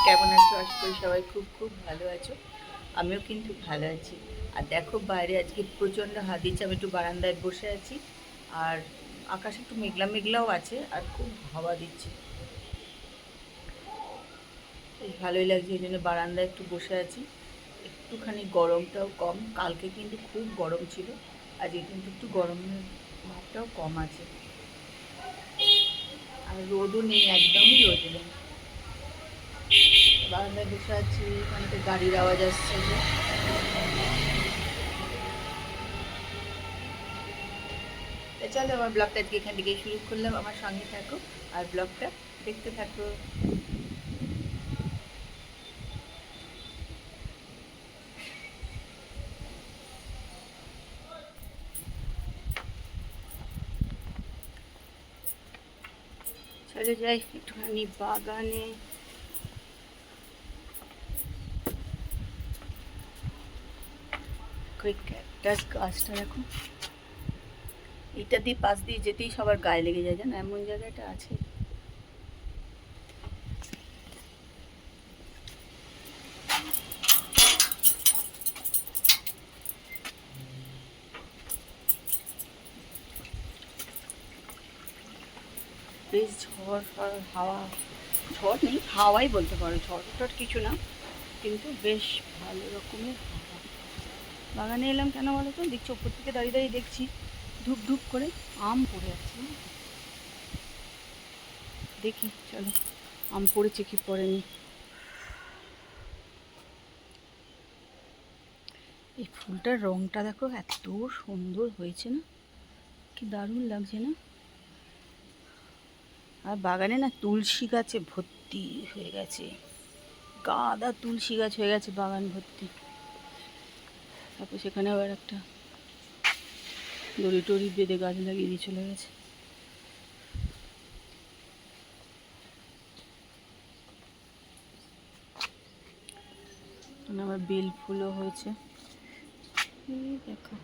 কেমন আছো? আশা করি সবাই খুব খুব ভালো আছো। আমিও কিন্তু ভালো আছি। আর দেখো বাইরে আজকে প্রচণ্ড হাওয়া দিচ্ছে, আমি একটু বারান্দায় বসে আছি। আর আকাশ একটু মেঘলা মেঘলাও আছে আর খুব হাওয়া দিচ্ছে, বেশ ভালোই লাগছে। এই জন্য বারান্দায় একটু বসে আছি। একটুখানি গরমটাও কম, কালকে কিন্তু খুব গরম ছিল, আজকে কিন্তু একটু গরমের ভাবটাও কম আছে। আর রোদও নেই, একদমই রোদ নেই। বারান্দায় বসে আছি, ওখানে তো গাড়ির আওয়াজ আসছে যে। তো চলো, আমার ব্লগটা আজকে এখান থেকে শুরু করলাম। আমার সঙ্গে থাকো আর ব্লগটা দেখতে থাকো। চলে যাই একটুখানি বাগানে। ওই ক্যাকটাস গাছটা দেখো, এটা দিয়ে পাশ দিয়ে যেতেই সবার গায়ে লেগে যায়, জানো এমন জায়গাটা আছে। বেশ ঝড় আর হাওয়া, ঝড় নেই হাওয়াই বলতে পারো, ঝড় টড় কিছু না, কিন্তু বেশ ভালো রকমের হাওয়া। বাগানে এলাম কেন বলো তো, দেখছি ওপর থেকে দাঁড়িয়ে দাঁড়িয়ে দেখছি ধূপ ধূপ করে আম পড়ে আছে। দেখি চলো আম পড়েছে কি পড়েনি। এই ফুলটার রঙটা দেখো এত সুন্দর হয়েছে না, কি দারুণ লাগছে না। আর বাগানে না তুলসী গাছে ভর্তি হয়ে গেছে, গাদা তুলসী গাছ হয়ে গেছে বাগান ভর্তি। তারপর সেখানে আবার একটা দড়ি টড়ি বেঁধে গাছ লাগিয়ে দিয়ে চলে গেছে। আবার বেল ফুলও হয়েছে, এই দেখো।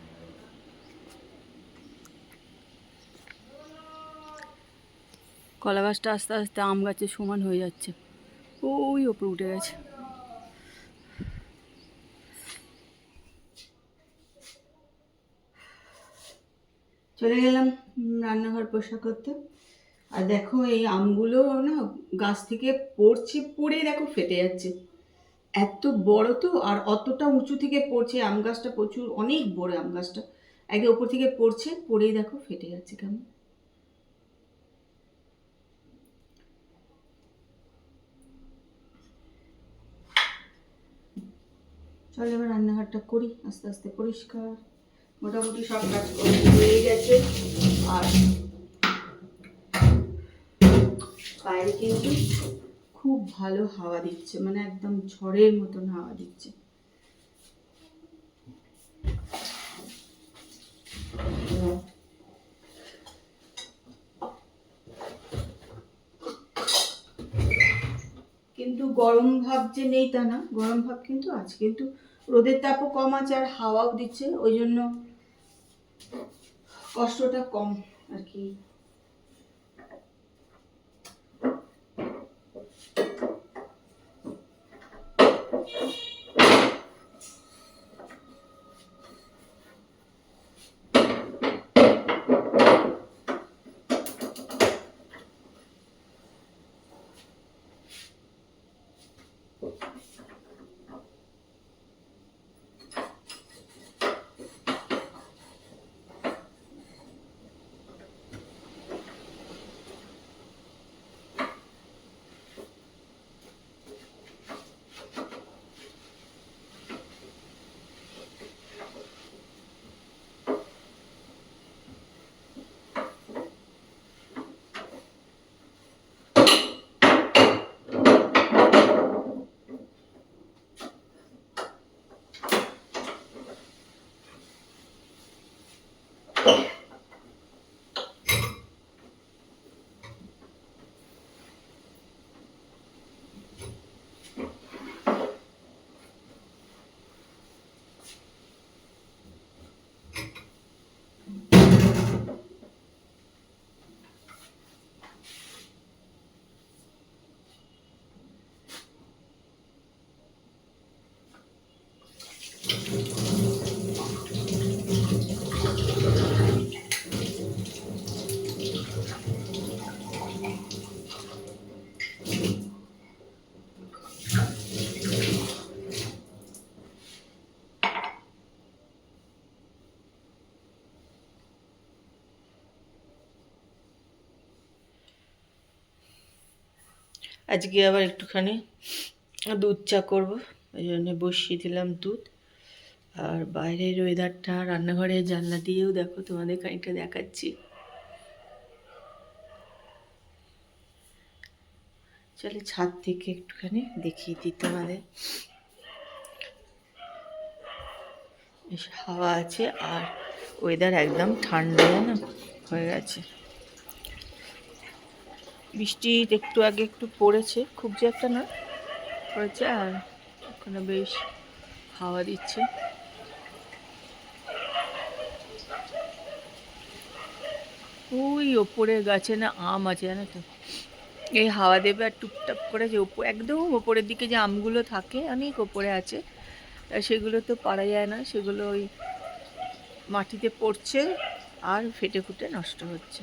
কলা গাছটা আস্তে আস্তে আম গাছের সমান হয়ে যাচ্ছে, ওই ওপরে উঠে গেছে। চলে গেলাম রান্নাঘর পরিষ্কার করতে। আর দেখো এই আমগুলো না গাছ থেকে পড়ছে, পড়ে দেখো ফেটে যাচ্ছে। এত বড় তো, আর অতটা উঁচু থেকে পড়ছে, আম গাছটা প্রচুর অনেক বড় আম গাছটা, একে ওপর থেকে পড়ছে, পড়েই দেখো ফেটে যাচ্ছে কেমন। চলো এবার রান্নাঘরটা করি আস্তে আস্তে পরিষ্কার। মোটামুটি সব কাজ হয়ে গেছে। আর বাইরে কিন্তু খুব ভালো হাওয়া দিচ্ছে, মানে একদম ঝড়ের মতন হাওয়া দিচ্ছে। কিন্তু গরম ভাব যে নেই তা না, গরম ভাব কিন্তু আছে, কিন্তু রোদের তাপও কম আছে আর হাওয়াও দিচ্ছে, ওই জন্য কষ্টটা কম আর কি। আজকে আবার একটুখানি দুধ চা করবো, ওই জন্য বসিয়ে দিলাম দুধ। আর বাইরের ওয়েদারটা রান্নাঘরের জানলা দিয়েও দেখো, তোমাদের খানিকটা দেখাচ্ছি। চলে ছাদ থেকে একটুখানি দেখিয়ে দিই তোমাদের। বেশ হাওয়া আছে আর ওয়েদার একদম ঠান্ডা না হয়ে গেছে। বৃষ্টি একটু আগে একটু পড়েছে, খুব যে একটা না পড়েছে, আর ওখানে বেশ হাওয়া দিচ্ছে। ওই ওপরে গাছে না আম আছে জানো তো, এই হাওয়া দেবে আর টুপটাপ করে যে একদম ওপরের দিকে যে আমগুলো থাকে অনেক ওপরে আছে, সেগুলো তো পারা যায় না, সেগুলো ওই মাটিতে পড়ছে আর ফেটে ফুটে নষ্ট হচ্ছে।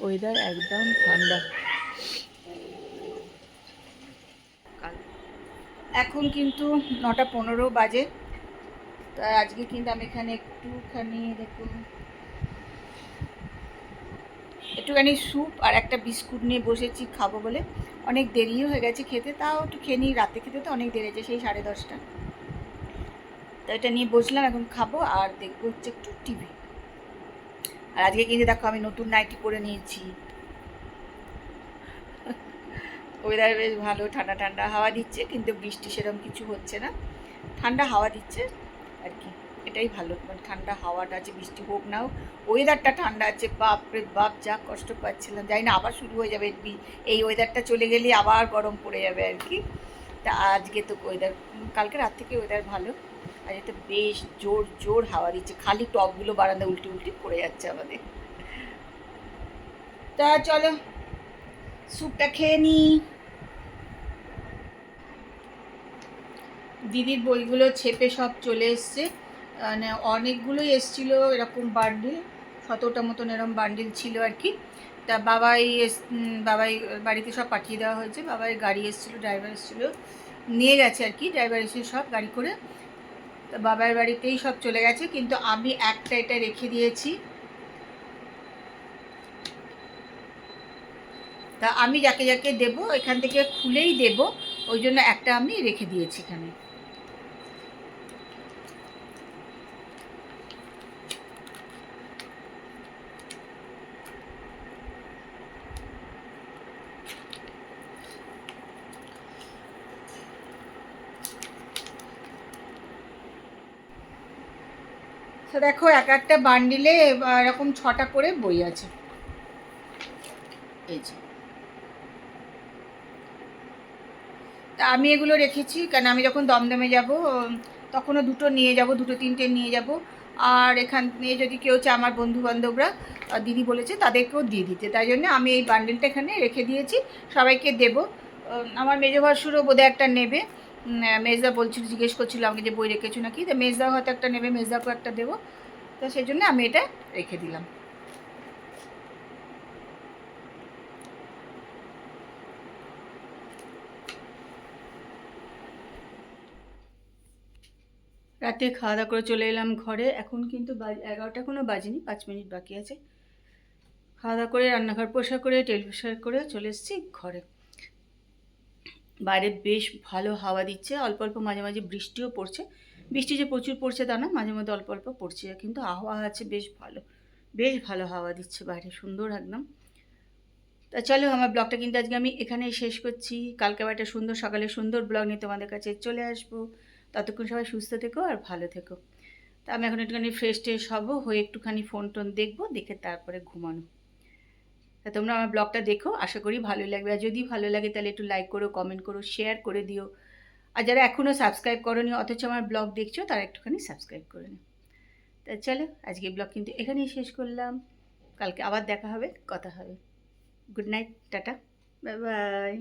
ওয়েদার একদম ঠান্ডা। এখন কিন্তু 9:15 বাজে। তা আজকে কিন্তু আমি এখানে একটুখানি স্যুপ আর একটা বিস্কুট নিয়ে বসেছি খাবো বলে। অনেক দেরিও হয়ে গেছে খেতে, তাও একটু খেয়ে নিই, রাতে খেতে তো অনেক দেরি হয়েছে, সেই 10:30। তো এটা নিয়ে বসলাম, এখন খাবো আর দেখবো হচ্ছে একটু টিভি। আর আজকে কিন্তু দেখো আমি নতুন নাইটি পরে নিয়েছি। ওয়েদার বেশ ভালো, ঠান্ডা ঠান্ডা হাওয়া দিচ্ছে, কিন্তু বৃষ্টি সেরকম কিছু হচ্ছে না, ঠান্ডা হাওয়া দিচ্ছে আর কি। এটাই ভালো, মানে ঠান্ডা হাওয়াটা আছে, বৃষ্টি হোক না হোক ওয়েদারটা ঠান্ডা আছে। বাপরে বাপ যা কষ্ট পাচ্ছিলাম, জানি না আবার শুরু হয়ে যাবে, এই ওয়েদারটা চলে গেলে আবার গরম পড়ে যাবে আর কি। তা আজকে তো ওয়েদার, কালকে রাত থেকে ওয়েদার ভালো, আজকে তো বেশ জোর জোর হাওয়া দিচ্ছে, খালি টবগুলো বারান্দা উল্টে উল্টে পড়ে যাচ্ছে আমাদের। তা চলো স্যুপটা খেয়ে নিই। দিদির বইগুলো ছেপে সব চলে এসছে, মানে অনেকগুলোই এসছিলো এরকম বান্ডিল, 17টা মতন এরকম বান্ডিল ছিল আর কি। তা বাবাই বাড়িতে সব পাঠিয়ে দেওয়া হয়েছে, বাবাই গাড়ি এসেছিলো, ড্রাইভার এসেছিলো, নিয়ে গেছে আর কি, ড্রাইভার এসে সব গাড়ি করে। তা বাবার বাড়িতেই সব চলে গেছে, কিন্তু আমি একটা এটা রেখে দিয়েছি। তা আমি যাকে যাকে দেবো এখান থেকে খুলেই দেব, ওই জন্য একটা আমি রেখে দিয়েছি এখানে। তো দেখো এক একটা বান্ডিলে এরকম 6টা করে বই আছে, এই যে। তা আমি এগুলো রেখেছি কারণ আমি যখন দমদমে যাব তখনও দুটো নিয়ে যাব, দুটো তিনটে নিয়ে যাব। আর এখান নিয়ে যদি কেউ চায়, আমার বন্ধুবান্ধবরা, দিদি বলেছে তাদেরকেও দিয়ে দিতে, তাই জন্য আমি এই বান্ডেলটা এখানে রেখে দিয়েছি, সবাইকে দেব। আমার মেজো ভাসুরও বোধহয় একটা নেবে, মেজদা বলছিল, জিজ্ঞেস করছিল আমাকে যে বই রেখেছো নাকি, তো মেজদাও হয়তো একটা নেবে, মেজদাকেও একটা দেবো, তো সেই জন্য আমি এটা রেখে দিলাম। রাতে খাওয়া দাওয়া করে চলে এলাম ঘরে, এখন কিন্তু 11টা এখনও বাজেনি, 5 মিনিট বাকি আছে। খাওয়া দাওয়া করে রান্নাঘর পরিষ্কার করে টেবিল পরিষ্কার করে চলে এসেছি ঘরে। বাইরে বেশ ভালো হাওয়া দিচ্ছে, অল্প অল্প মাঝে মাঝে বৃষ্টিও পড়ছে, বৃষ্টি যে প্রচুর পড়ছে তা না, মাঝে মধ্যে অল্প অল্প পড়ছে, কিন্তু হাওয়া আছে বেশ ভালো, বেশ ভালো হাওয়া দিচ্ছে বাইরে, সুন্দর একদম। তা চলো আমার ব্লগটা কিন্তু আজকে আমি এখানেই শেষ করছি, কালকে আবার একটা সুন্দর সকালে সুন্দর ব্লগ নিয়ে তোমাদের কাছে চলে আসবো। ততক্ষণ সবাই সুস্থ থেকো আর ভালো থেকো। তা আমি এখন একটুখানি ফ্রেশ ট্রেশ হবো, হয়ে একটুখানি ফোন টোন দেখবো, দেখে তারপরে ঘুমানো। তা তোমরা আমার ব্লগটা দেখো, আশা করি ভালো লাগবে, আর যদি ভালো লাগে তাহলে একটু লাইক করো, কমেন্ট করো, শেয়ার করে দিও। আর যারা এখনও সাবস্ক্রাইব করোনি অথচ আমার ব্লগ দেখছো, তারা একটুখানি সাবস্ক্রাইব করে নিও। তা চলো আজকে ব্লগ কিন্তু এখানেই শেষ করলাম, কালকে আবার দেখা হবে, কথা হবে। Good night, tata, bye bye.